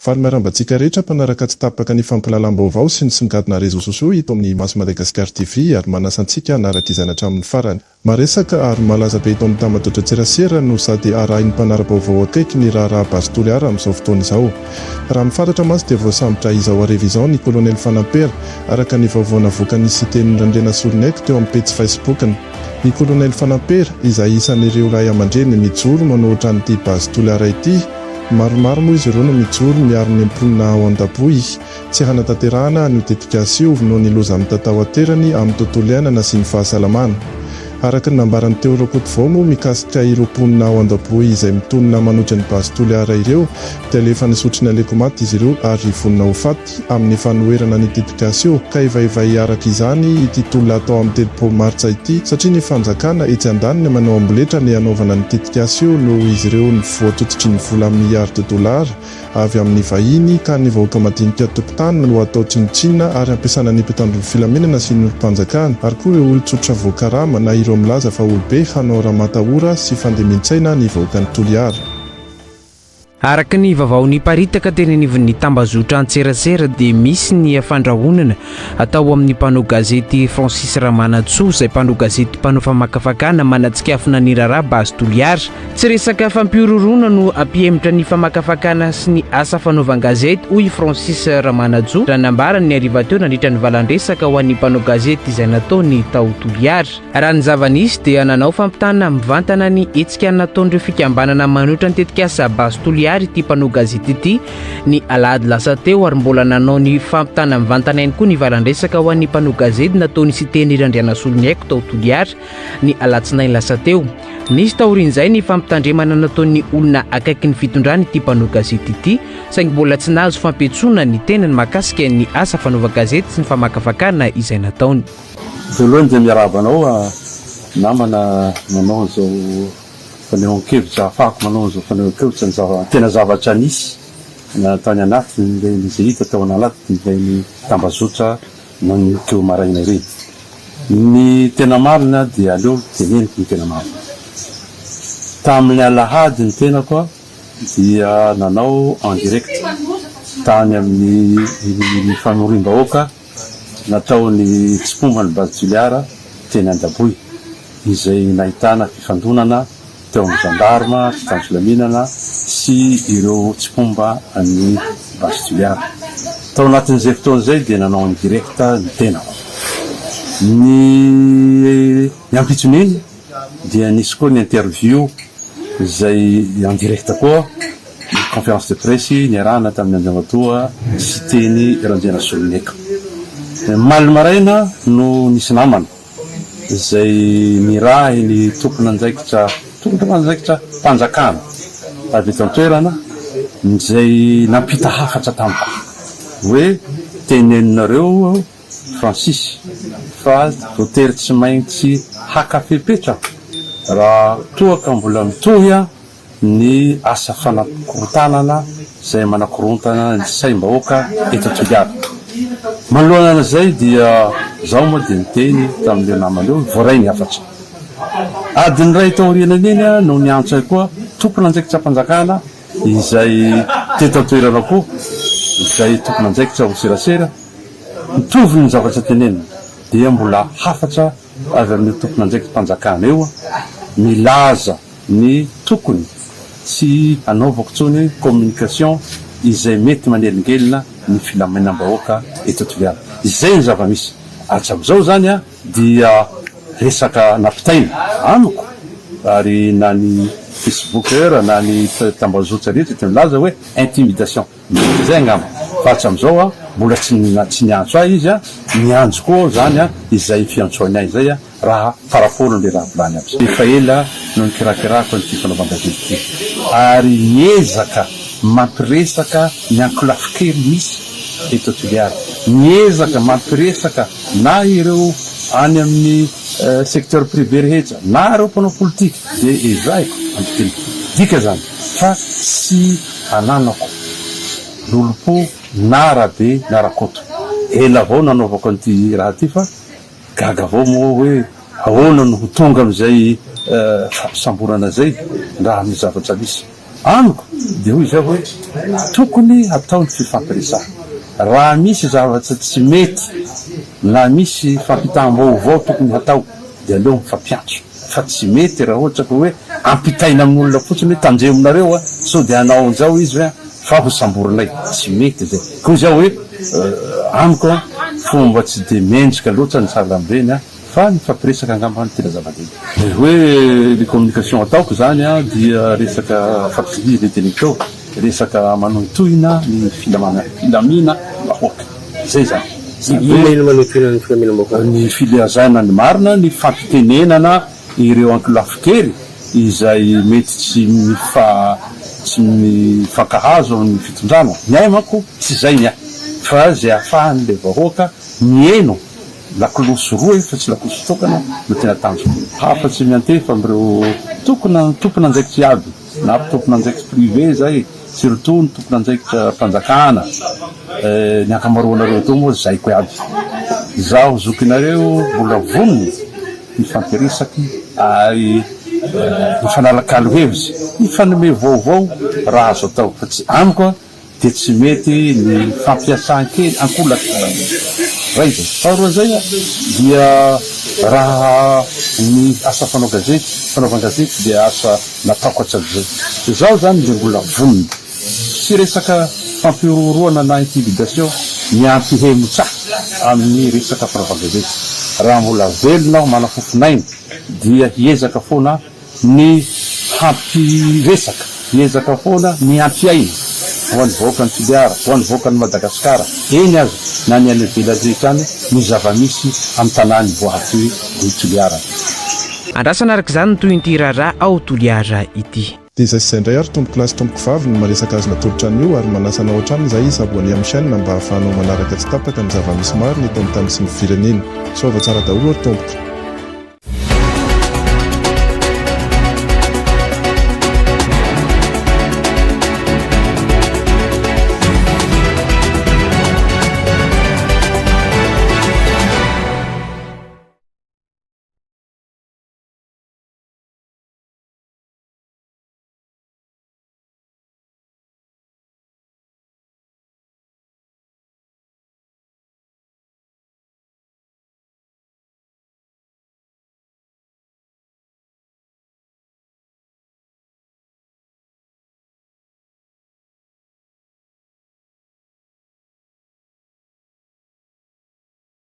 Farimarambantsika rehetra mpanaraka tsy tapaka ny fampilalaam-baovao sy ny songadina réseaux sociaux hito amin'ny Maso Madagasikara TV ary manasa antsika hanaraka izany hatramin'ny farany. Maresaka ary malaza be eto amin'ny Tamatotratserasera no sady arahin'ny mpanara-baovao akaiky ny raharaha Bastoliara amin'izao fotoana izao. Raha mifaratra maso dia voasambotra izao ariva izao ny kolonely Fanampera araka ny vaovao navoakan'ny siten'ny Randrena Solonaiky teo amin'ny pejy Facebook-ny. Ny kolonely Fanampera izay isan'ireo lahy aman-dreny mijoro manohitra an'ity Bastoliara ity. Maromaro moa izy ireo no mijoro miaro ny amponina ao an-daboy. Tsy hanatanterahana ny dedikasio noho ny loza amin'ny tatao aterany amin'ny tontolo iainana sy ny fahasalamana. Araka ny nambarany teo Rokotovao moa mikasika ireo mponina ao an-daboy izay mitonina manoitra ny Bastoliara ireo dia alefa nisotrina lekomaty izy ireo ary vonina ho faty amin'ny fanoherana ny dedikasio ka ivaivay araka izany ity tolona atao amin'ny telopolo martsa ity satria ny fanjakana etsy andaniny manao amboletra ny anaovana ny dedikasio no izy ireo ny voatototry ny vola miliardy dolara avy amin'ny vahiny ka ny vahoaka madinika tokotany no atao tsinitsinina ary ampiasana ny mpitandron'ny filaminana sy ny mpanjakana ary koa ireo olon-tsotra voakarama na ireo milaza fa olobe hanao raha matahora sy fandemin-tsaina ny vahoaka ny Toliara. Araka ny vaovao paritaka teny anivon'ny tambazotra Antserasera dia misy ny fandrahonana atao amin'ny mpanao gazety Francis Ramanatsoa izay mpanao gazety mpanao famakafakana manatsikafina ny raharaha Bastoliara. Tsy resaka fampiororona no ampihemotra ny famakafakana sy ny asa fanaovan-gazety hoy Francis Ramanatsoa raha nambarany ny ariva teo nandritra ny valandresaka ho an'ny mpanao gazety izay nataony tao Toliara. Raha ny zava-nisy dia nanao fampitana mivantana ny hetsika nataondreo fikambanana manoatra ny tetikasa Bastoliara ity mpanao gazety ity ny alahady lasa teo ary mbola nanao ny fampitana mivantana ihany koa ny valandresaka ho an'ny mpanao gazety nataony siteny Randriana Solonaiky tao Toliara ny alatsinainy lasa teo. Nisy taorian'izay ny fampitandremana nataony olona akaiky ny fitondrany ity mpanao gazety ity saingy mbola tsy nahazo fampetsona ny tenany mahakasika ny asa fanaova-gazety sy ny famakafakana izay nataony. Voalohany dia miarabanao namana manao zao fanehoan-kevitra ahafahako manao zao fanehoan-kevitra ny tena zavatra nisy natany anatiny izay hita tao anatiny ilay ny tambazotra no ny keo maraina ireny. Ny tena marina dia aleo teneniko ny tena marina. Tamin'ny alahady ny tenako dia nanao en direct tany amin'ny famorim-bahoaka nataony tsipombany Bastoliara teny an-daboy izay nahitana fifandonana teo amin'ny gendarme, fitandro filaminana sy ireo tsipomba amin'ny Bastoliara. Tao anatin'izay fotoan'izay dia nanao en direct ny tenako. Ny ampitson'iny dia nisy koa ny interview izay en direct koa ny conférence de presse niarahana tamin'ny andriamatoa sy teny Randriana Solonaiky. Maly maraina no nisy namana izay mirahy ny tompona anjaikitra mpanjakana avy eto an-toerana izay nampita hafatra tamiko hoe teneninareo Francis fa voatery tsy maintsy hakafepetra raha toaka mbola mitohy ny asa fanakorotanana izay manakorontana ny saim-bahoaka eto Toliara. Manoloana an'izay dia zaho moa dia niteny tamin'ilay naman'io voaray ny hafatra. Adiny ray taorianan'iny no niantsay koa tompona anjaikitra mpanjakana izay teto an-toerana koa izay tompona anjaikitra Serasera mitovy ny zavatra tenenina dia mbola hafatra avy amin'ny tompona anjaikitra mpanjakana eo milaza ny tokony sy anaovako tsony communication izay mety manelingelina ny filaminam-bahoaka eto Toliara. Izay ny zava-misy. Atram'izao zany dia resaka nampitaina amiko ary na ny facebooker na ny tambazotra rehetra dia milaza hoe intimidation. Izay angamba. Fa atram'izao mbola tsy niantso ahy izy nianjo koa zany izay fiantsoany ahy izay raha paraporo le raha volany aby. Efa ela no nikirakirako ny fanaovan-gazety ity ary miezaka mampiresaka ny ankolafokely misy eto Toliara. Miezaka mampiresaka na ireo any amin'ny secteur privé rehetra na ireo mpanao politika dia ezaiko ampiteny dika zany fa sy ananako lolopo na rabe na rakoto. Ela avao nanaovako an'ity raha ty fa gaga avao moa hoe ahoana no tonga amin'izay fampisamborana zay raha amin'ny zavatra misy. amiko dia hoy zao hoe tokony ataony fifampiresana raha misy zavatra tsy mety na misy fampitam-baovao tokony hatao dia aleo mifampiantso fa tsy mety raha ohatra ka hoe ampitaina amin'olona fotsiny hoe tanjeminareo a so dia anao an'izao izy hoe fa ho samborinay tsy mety zay koa zao hoe amiko a fomba tsy dia mendrika loatra ny salambreny a fa mifampiresaka angambany tena zava-dehibe hoe le communication ataoko zany a dia resaka fakizia le teny teo resaka manohitohina ny filamina vahoaka zay zany ny filiazana ny marina ny fampitenenana ireo ankilafikery izay mety tsy mifankahazo amin'ny fitondrana miay manko tsy zay nya fa zay ahafahan'le vahoaka mieno lakilosy roa fa tsy lakilosy tokana no tena tanjoko hafa tsy miantefa am'ireo tompona anjaikitsy aby na tompona anjaikitsy privé zay surtout ny tompona anjaikitra mpanjakana ny ankamaroanareo to moa zay ko aby zaho zokinareo mbola vonony ny fampiresaky ay ny fanalakalo hevitsy ny fanome vaovao raha azo atao fa tsy amiko dia tsy mety ny fampiasan-kely ankolaky ray zay faharoa zay a dia raha ny asa fanaovan gazety dia asa nataoko atsady zay zaho zany dia mbola vonony tsy resaka fampiroroana na intimidation miampihemotsa amin'ny resaka fanaovan gazety raha mbola velonao manafofinainy dia hiezaka foana ny hampiresaka hiezaka foana ny ampiaina ho an'ny vahoaka ny Toliara ho an'ny vahoaka ny Madagasikara eny azy na ny any veladrehetra any ny zava-misy amin'ny tanàny voahaty ny Toliara andrasana araka izany ny toy-ny raharaha ao Toliara ity dia izay sy izay indray ary tompoko lasy tompoko vavy no maresaka azy natolotra an'io ary manasana ohatrany izay izy aboany amin'ny chaîne mba hahafahanao manaraka tsy tapaka ny zava-misy maro ny eto amin'ny tany sy ny firenena soava tsara daholo ary tompoko